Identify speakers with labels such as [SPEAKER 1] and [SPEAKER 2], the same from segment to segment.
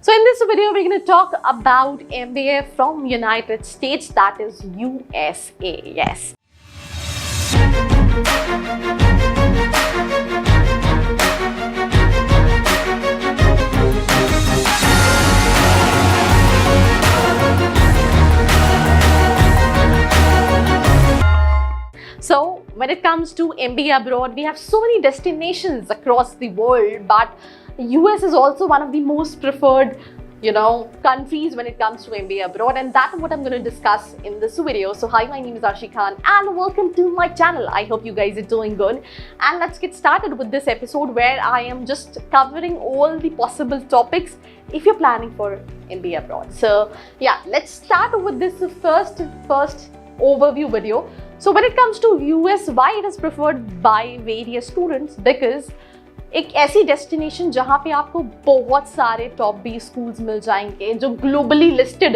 [SPEAKER 1] So in this video, we're going to talk about MBA from United States, that is USA. Yes. So when it comes to MBA abroad, we have so many destinations across the world, but US is also one of the most preferred, countries when it comes to MBA abroad, and that's what I'm going to discuss in this video. So hi, my name is Arshi Khan and welcome to my channel. I hope you guys are doing good, and let's get started with this episode where I am just covering all the possible topics if you're planning for MBA abroad. So yeah, let's start with this first overview video. So when it comes to US, why it is preferred by various students? Because एक ऐसी destination जहाँ पे आपको बहुत सारे top B schools मिल जाएंगे जो globally listed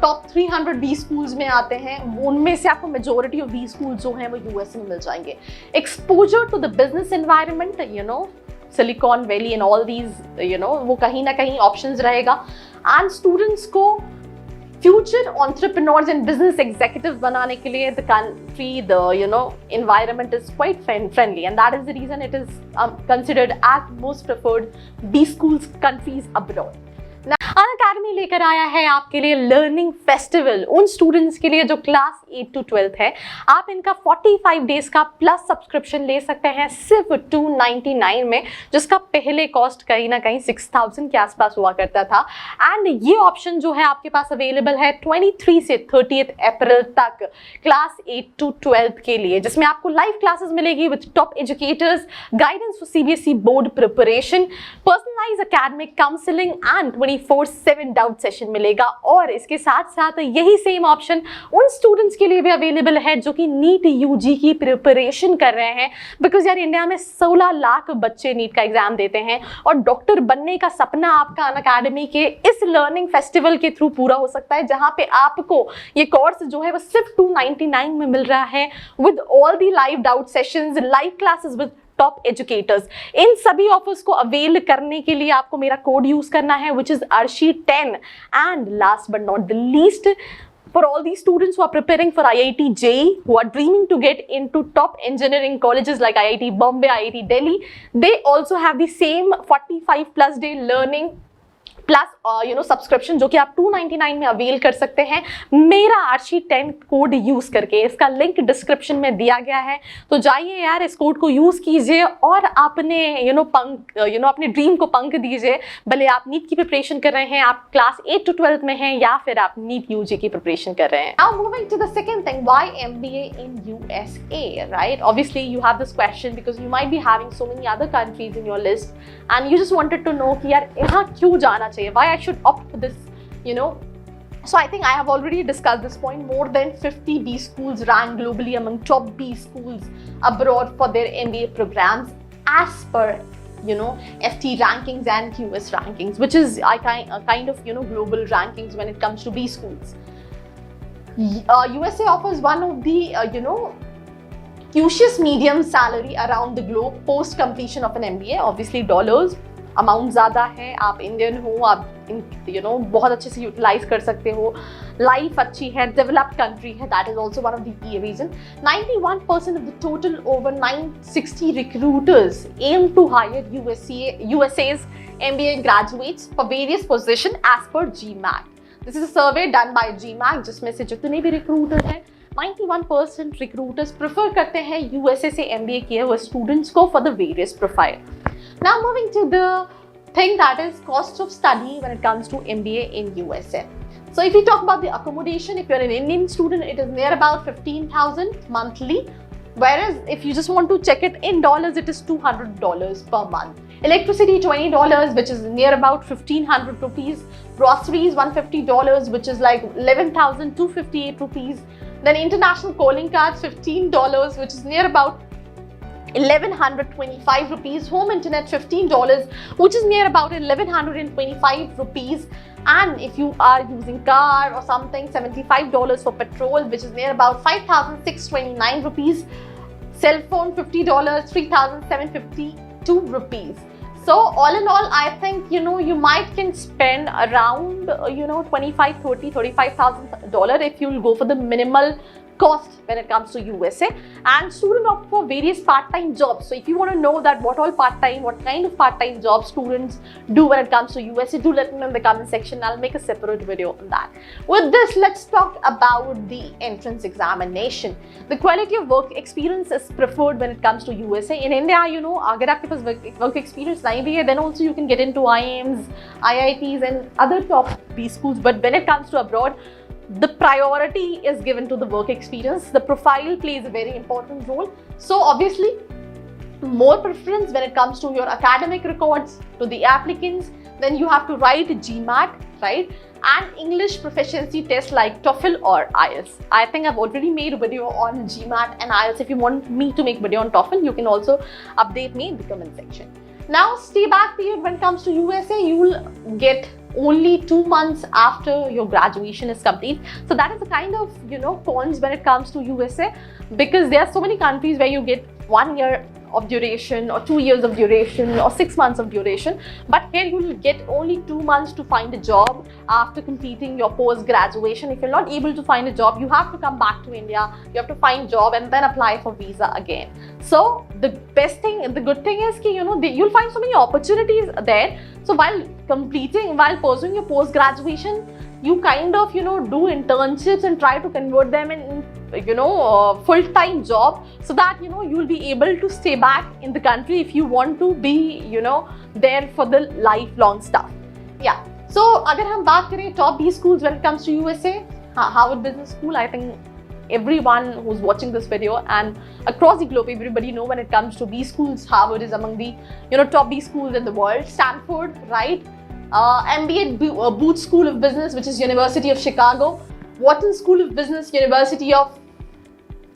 [SPEAKER 1] top 300 B schools में आते हैं, उनमें से आपको मेजोरिटी ऑफ बी स्कूल्स जो हैं वो यूएस में मिल जाएंगे. Exposure to the business environment, Silicon Valley and all these, वो कहीं ना कहीं ऑप्शंस रहेगा. एंड स्टूडेंट्स को future entrepreneurs and business executive बनाने के लिए the country, the environment is quite friendly, and that is the reason it is considered as most preferred B schools countries abroad. Unacademy लेकर आया है आपके लिए लर्निंग फेस्टिवल उन स्टूडेंट्स के लिए जो क्लास 8 to 12 है. आप इनका 45 डेज का प्लस सब्सक्रिप्शन ले सकते हैं सिर्फ $299 में, जिसका पहले कॉस्ट कहीं ना कहीं 6,000 के आसपास हुआ करता था. एंड ये ऑप्शन जो है आपके पास अवेलेबल है 23 से 30 अप्रैल तक क्लास 8 to 12 के लिए, जिसमें आपको लाइव क्लासेस मिलेगी with top educators, guidance for CBSE board preparation, personalise academic counselling and 24/7 doubt session मिलेगा. और इसके साथ साथ यही सेम ऑप्शन उन स्टूडेंट्स के लिए भी अवेलेबल है जो कि नीट यूजी की प्रिपरेशन कर रहे हैं. बिकॉज यार इंडिया में 16 लाख बच्चे नीट का एग्जाम देते हैं और डॉक्टर बनने का सपना आपका अनअकैडमी के इस लर्निंग फेस्टिवल के थ्रू पूरा हो सकता है, जहां पे आपको ये कोर्स जो है वो सिर्फ $299 में मिल रहा है with all the live doubt sessions, live classes with top educators. इन सभी ऑफर्स को अवेल करने के लिए आपको मेरा कोड यूज करना है which is ARSHI10. And last but not the least, for all these students who are preparing for IIT JEE, who are dreaming to get into top engineering colleges like IIT Bombay, IIT Delhi, they also have the same 45+ day learning plus subscription जो कि आप $299 में avail कर सकते हैं मेरा ARSHI10 code use करके. इसका लिंक डिस्क्रिप्शन में दिया गया है, तो जाइए यार इस कोड को यूज कीजिए और अपने अपने ड्रीम को पंख दीजिए. भले आप नीट की प्रिपरेशन कर रहे हैं, आप क्लास 8 to 12 में हैं, या फिर आप नीट यूजी की प्रिपरेशन कर रहे हैं. Now moving to the second thing, why MBA in USA, right? Obviously you have this question because you might be having so many other countries in your list and you just wanted to know कि यार यहाँ क्यों जाना चाहिए, why I should opt for this, So I think I have already discussed this point. More than 50 B schools ranked globally among top B schools abroad for their MBA programs as per FT rankings and QS rankings, which is kind of global rankings when it comes to B schools. USA offers one of the cushiest medium salary around the globe post completion of an MBA. Obviously dollars amount ज़्यादा है, आप Indian हो, आप बहुत अच्छे से utilise कर सकते हो, लाइफ अच्छी है, डेवलप्ड कंट्री है. That is also one of the key reason. 91% of the total over 960 recruiters aim to hire USA's MBA graduates for various positions as per GMAT. This is a survey done by GMAT, जिसमें से जितने भी recruiter हैं 91% recruiters prefer करते हैं USA से MBA किए हुए स्टूडेंट्स को for the various profile. Now moving to the thing that is cost of study when it comes to MBA in USA. So if you talk about the accommodation, if you're an Indian student, it is near about 15,000 monthly. Whereas if you just want to check it in dollars, it is $200 per month. Electricity $20, which is near about 1,500 rupees. Groceries $150, which is like 11,258 rupees. Then international calling cards $15, which is near about 1,125 rupees. Home internet $15, which is near about 1,125 rupees. And if you are using car or something, $75 for petrol, which is near about 5,629 rupees. Cell phone $50, 3,752 rupees. So all in all, I think, you might can spend around, $35,000 if you'll go for the minimal cost when it comes to USA. And students opt for various part-time jobs. So if you want to know that what kind of part-time jobs students do when it comes to USA, do let me know in the comment section. I'll make a separate video on that. With this, let's talk about the entrance examination. The quality of work experience is preferred when it comes to USA. In India, अगर आपके पास work experience नहीं भी है, then also you can get into IIMs, IITs and other top B schools. But when it comes to abroad, the priority is given to the work experience. The profile plays a very important role. So obviously, more preference when it comes to your academic records to the applicants. Then you have to write GMAT, right? And English proficiency tests like TOEFL or IELTS. I think I've already made a video on GMAT and IELTS. If you want me to make a video on TOEFL, you can also update me in the comment section. Now, stay back period when it comes to USA, you will get only 2 months after your graduation is complete. So that is the kind of, cons when it comes to USA, because there are so many countries where you get 1 year of duration or 2 years of duration or 6 months of duration. But here you will get only 2 months to find a job after completing your post-graduation. If you're not able to find a job, you have to come back to India, you have to find a job and then apply for visa again. So the good thing is that, you'll find so many opportunities there. So while pursuing your post-graduation, you kind of, do internships and try to convert them in, full-time job, so that, you'll be able to stay back in the country if you want to be, there for the lifelong stuff. Yeah. So, agar hum baat kare top B schools when it comes to USA, Harvard Business School, I think everyone who's watching this video and across the globe, everybody know when it comes to B schools, Harvard is among the, top B schools in the world. Stanford, right? MBA Booth School of Business, which is University of Chicago. Wharton School of Business, University of,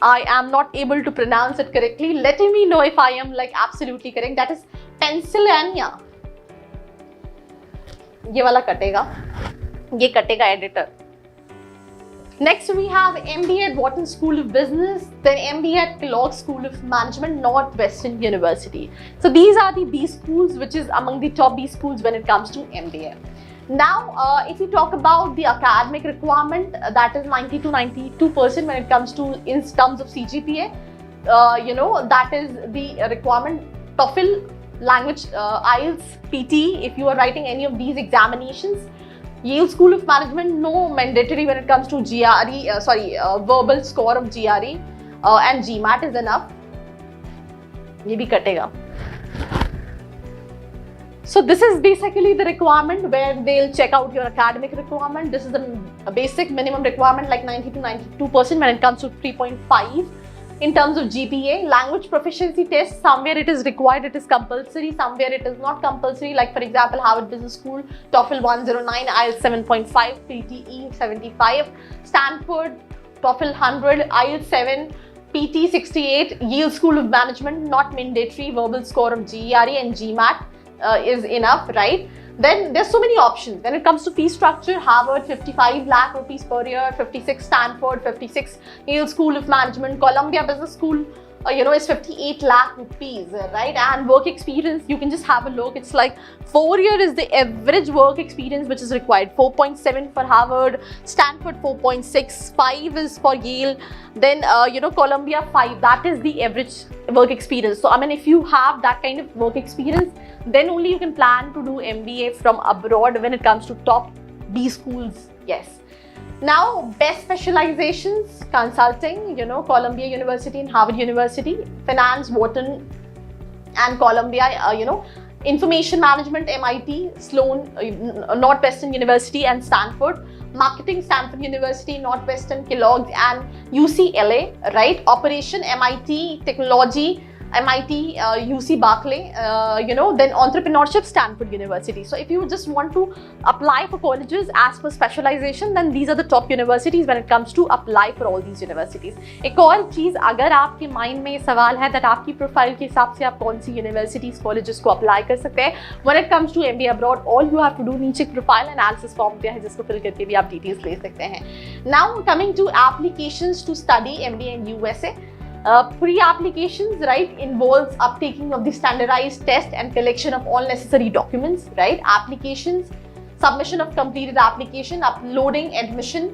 [SPEAKER 1] I am not able to pronounce it correctly. Let me know if I am absolutely correct. That is Pennsylvania. ये वाला कटेगा, ये कटेगा editor. Next we have MBA at Wharton School of Business, then MBA at Kellogg School of Management, Northwestern University. So these are the B schools which is among the top B schools when it comes to MBA. Now, if we talk about the academic requirement, that is 90 to 92% when it comes to in terms of CGPA. That is the requirement. TOEFL, language, IELTS, PT, if you are writing any of these examinations. Yale School of Management, no mandatory when it comes to verbal score of GRE, and GMAT is enough. ये भी कटेगा. So this is basically the requirement where they'll check out your academic requirement. This is a basic minimum requirement like 90 to 92% when it comes to 3.5. In terms of GPA, language proficiency test, somewhere it is required, it is compulsory, somewhere it is not compulsory. Like for example, Harvard Business School, TOEFL 109, IELTS 7.5, PTE 75, Stanford, TOEFL 100, IELTS 7, PT 68, Yale School of Management, not mandatory, verbal score of GRE and GMAT is enough, right? Then there's so many options. When it comes to fee structure, Harvard 55 lakh rupees per year, 56 Stanford, 56 Yale School of Management, Columbia Business School, is 58 lakh rupees, right? And work experience, you can just have a look. It's like 4 years is the average work experience which is required. 4.7 for Harvard, Stanford 4.6, 5 is for Yale, then Columbia 5. That is the average work experience. So I mean, if you have that kind of work experience, then only you can plan to do MBA from abroad when it comes to top B schools. Yes. Now, best specializations, consulting, Columbia University and Harvard University, finance, Wharton and Columbia, information management, MIT, Sloan, Northwestern University and Stanford, marketing, Stanford University, Northwestern, Kellogg and UCLA, right? Operation, MIT, technology, MIT, UC Berkeley, then entrepreneurship, Stanford University. So if you just want to apply for colleges as per specialization, then these are the top universities when it comes to apply for all these universities. एक और चीज, अगर आपके mind में ये सवाल है that आपकी प्रोफाइल के हिसाब से आप कौन सी यूनिवर्सिटीज कॉलेजेस को अप्लाई कर सकते हैं, when it comes to MBA abroad, all you have to do, नीचे प्रोफाइल एनालिसिस फॉर्म दिया है जिसको फिल करके भी आप डिटेल्स ले सकते हैं. Now coming to applications to study MBA in USA. Pre-applications, right, involves uptaking of the standardized test and collection of all necessary documents, right? Applications, submission of completed application, uploading, admission,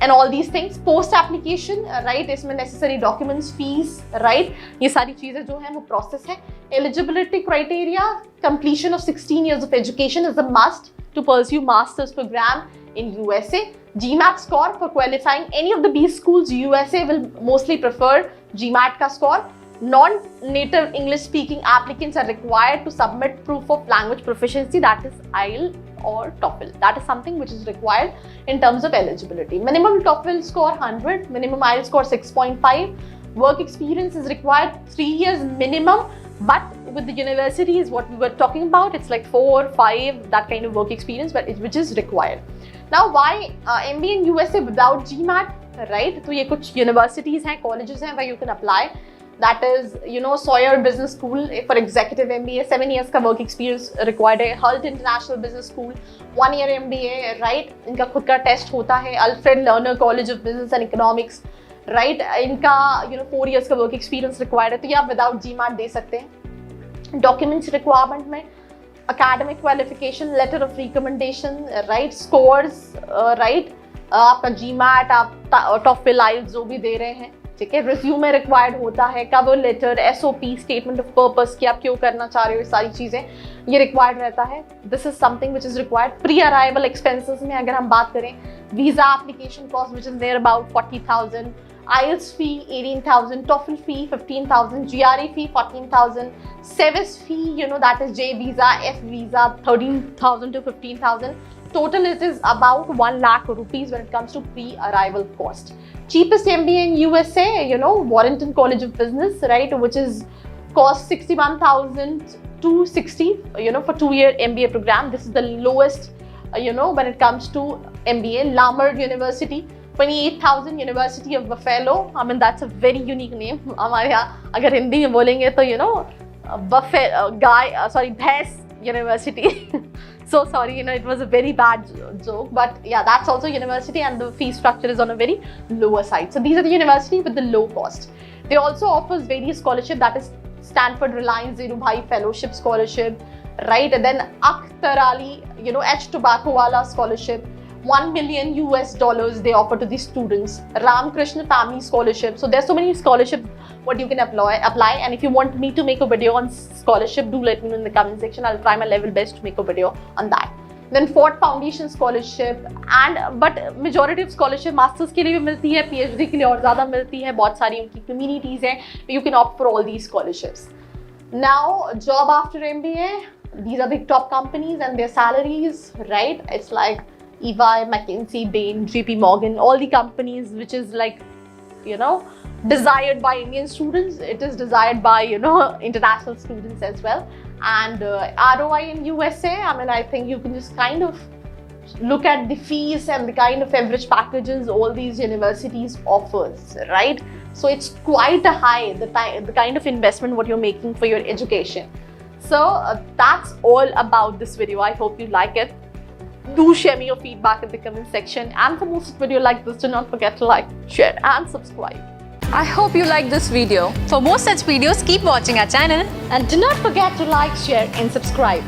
[SPEAKER 1] and all these things. Post application, right, इसमें necessary documents, fees, right, ये सारी चीजें जो हैं वो process है. Eligibility criteria, completion of 16 years of education is a must to pursue master's program in USA. GMAT score for qualifying any of the B schools USA will mostly prefer GMAT ka score. Non-native English speaking applicants are required to submit proof of language proficiency, that is IELTS or TOEFL. That is something which is required in terms of eligibility. Minimum TOEFL score 100, minimum IELTS score 6.5. Work experience is required 3 years minimum, but with the universities what we were talking about, it's like 4, 5, that kind of work experience, but which is required. Now why MBA in USA without GMAT, right? So ये कुछ universities हैं, colleges हैं where you can apply. That is, you know, Sawyer Business School for Executive MBA, 7 years का work experience required है. Hult International Business School, 1 year MBA, right? इनका खुद का test होता है. Alfred Lerner College of Business and Economics, right? इनका, you know, 4 years का work experience required है. तो ये आप without GMAT दे सकते हैं. Documents requirement में academic qualification, letter of recommendation, right? Scores, right? आपका GMAT, आप TOEFL, IELTS जो भी दे रहे हैं, ठीक है. रिज्यूमे रिक्वायर्ड होता है, cover letter, SOP, statement of purpose कि आप क्यों करना चाह रहे हो, ये सारी चीजें ये रिक्वायर्ड रहता है. This is something which is required. Pre arrival expenses में अगर हम बात करें, visa application cost which is there about 40,000, IELTS fee 18,000, TOEFL fee 15,000, GRE fee 14,000, SEVIS fee, you know, that is J visa, F visa 13,000 to 15,000. Total it is about 1 lakh rupees when it comes to pre-arrival cost. Cheapest MBA in USA, you know, Warrington College of Business, right, which is cost 61,000 to 60, you know, for 2-year MBA program. This is the lowest, you know, when it comes to MBA. Lamar University, 28,000. University of Buffalo, I mean that's a very unique name. हमारे यहाँ अगर हिंदी में बोलेंगे तो, you know, भैंस University. So sorry, you know, it was a very bad joke, but yeah, that's also university and the fee structure is on a very lower side. So these are the university with the low cost. They also offers various scholarship, that is Stanford Reliance Zirubhai Fellowship Scholarship, right? And then Akhtar Ali, you know, H Tobacco Wala Scholarship, $1 million they offer to the students. Ram Krishna Family Scholarship. So there's so many scholarships what you can apply. And if you want me to make a video on scholarship, do let me know in the comment section. I'll try my level best to make a video on that. Then Ford Foundation Scholarship, and but majority of scholarship masters के लिए भी मिलती है, PhD के लिए और ज़्यादा मिलती है. बहुत सारी उनकी communities हैं. You can opt for all these scholarships. Now, job after MBA, these are the top companies and their salaries, right? It's like EY, McKinsey, Bain, JP Morgan, all the companies which is like, you know, desired by Indian students. It is desired by, you know, international students as well. And ROI in USA, I mean, I think you can just kind of look at the fees and the kind of average packages all these universities offers, right? So it's quite a high, the kind of investment what you're making for your education. So that's all about this video. I hope you like it. Do share me your feedback in the comment section, and for most video like this, do not forget to like, share and subscribe.
[SPEAKER 2] I hope you liked this video. For more such videos, keep watching our channel
[SPEAKER 1] And do not forget to like, share and subscribe.